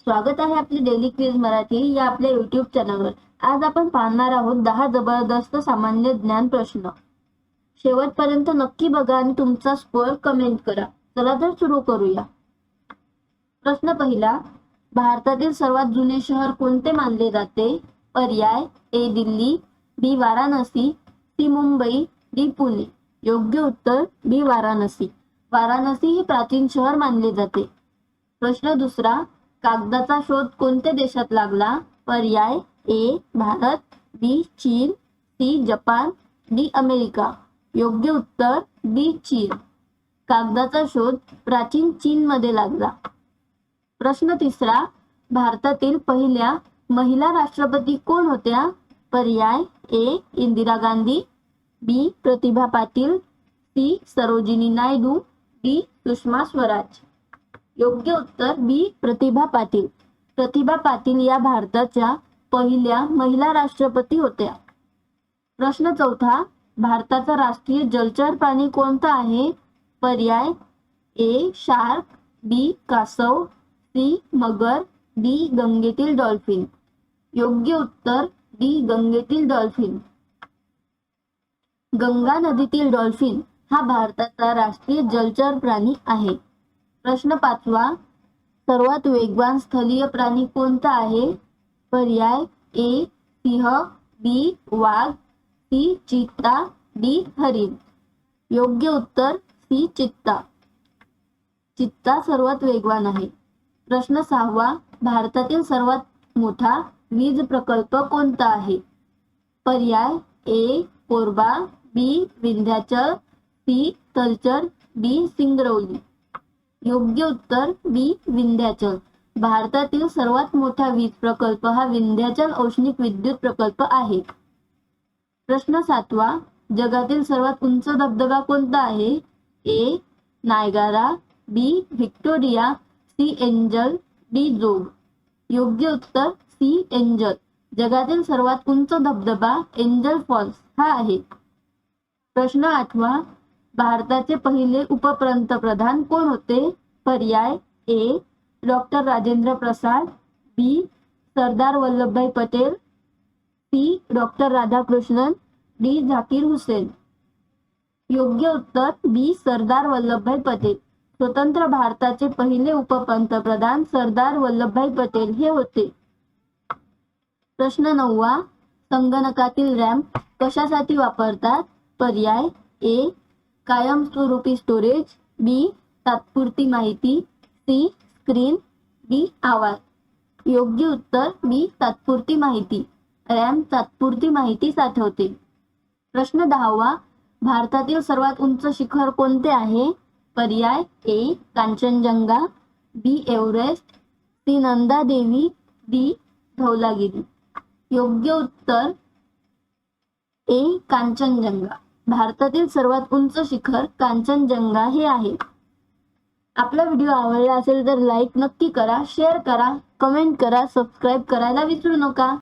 स्वागत आहे आपली डेली क्विज मराठी या आपल्या YouTube चॅनलवर। आज आपण पाहणार आहोत 10 जबरदस्त सामान्य ज्ञान प्रश्न। शेवटपर्यंत नक्की बघा आणि तुमचा स्कोअर कमेंट करा। चला तर सुरू करूया। प्रश्न पहिला, भारतातील सर्वात जुने शहर कोणते मानले जाते? पर्याय ए दिल्ली, बी वाराणसी, सी मुंबई, डी पुणे। योग्य उत्तर बी वाराणसी। वाराणसी हे प्राचीन शहर मानले जाते। प्रश्न दुसरा, कागदाचा शोध कोणत्या देशात लागला? पर्याय ए भारत, बी चीन, सी जपान, डी अमेरिका। योग्य उत्तर बी चीन। कागदाचा शोध प्राचीन चीन मध्ये लागला। प्रश्न तिसरा, भारतातील पहिल्या महिला राष्ट्रपती कोण होत्या? पर्याय ए इंदिरा गांधी, बी प्रतिभा पाटील, सी सरोजिनी नायडू, डी सुषमा स्वराज। योग्य उत्तर बी प्रतिभा पाटील। प्रतिभा पाटील या भारताच्या पहिल्या महिला राष्ट्रपती होत्या। प्रश्न चौथा, भारताचा राष्ट्रीय जलचर प्राणी कोणता आहे? पर्याय ए शार्क, बी कासव, सी मगर, डी गंगेतील डॉल्फिन। योग्य उत्तर डी गंगेतील डॉल्फिन। गंगा नदीतील डॉल्फिन हा भारताचा राष्ट्रीय जलचर प्राणी आहे। प्रश्न पाचवा, सर्वात वेगवान स्थलीय प्राणी कोणता आहे? पर्याय ए सिंह, बी वाघ, सी चित्ता, डी हरिण। योग्य उत्तर सी चित्ता। चित्ता सर्वात वेगवान आहे। प्रश्न सहावा, भारतातील सर्वात मोठा वीज प्रकल्प कोणता आहे? पर्याय ए कोरबा, बी विंध्याचल, सी तलचर, डी सिंगरौली। योग्य उत्तर बी विंध्याचल। भारतातील सर्वात मोठा वीज प्रकल्प हा विंध्याचल औष्णिक विद्युत प्रकल्प आहे। प्रश्न सातवा, जगातील सर्वात उंच धबधबा कोणता आहे? ए नायगारा, बी व्हिक्टोरिया, सी एंजल, डी जोग। योग्य उत्तर सी एंजल। जगातील सर्वात उंच धबधबा एंजल फॉल्स हा आहे। प्रश्न आठवा, भारताचे पहिले उपपंतप्रधान कोण होते? पर्याय A doctor Rajendra Prasad, B Sardar Vallabhbhai Patel, C doctor Radhakrishnan, D Zakir Hussain. योग्य उत्तर बी सरदार वल्लभभाई पटेल। स्वतंत्र भारताचे पहिले उपपंतप्रधान सरदार वल्लभभाई पटेल हे होते। प्रश्न नववा, संगणकातील रॅम कशासाठी वापरतात? पर्याय ए कायमस्वरूपी स्टोरेज, बी तात्पुरती माहिती, सी स्क्रीन, डी आवाज। योग्य उत्तर बी तात्पुरती माहिती। रॅम तात्पुरती माहिती साठवते। प्रश्न दहावा, भारतातील सर्वात उंच शिखर कोणते आहे? पर्याय ए कांचनजंगा, बी Everest, C Nanda Devi, D Dhaulagiri. योग्य उत्तर ए कांचनजंगा। भारतातील सर्वात उंच शिखर कांचनजंगा हे आहे। आपला व्हिडिओ आवडला असेल तर लाईक नक्की करा, शेअर करा, कमेंट करा, सबस्क्राईब करायला विसरू नका।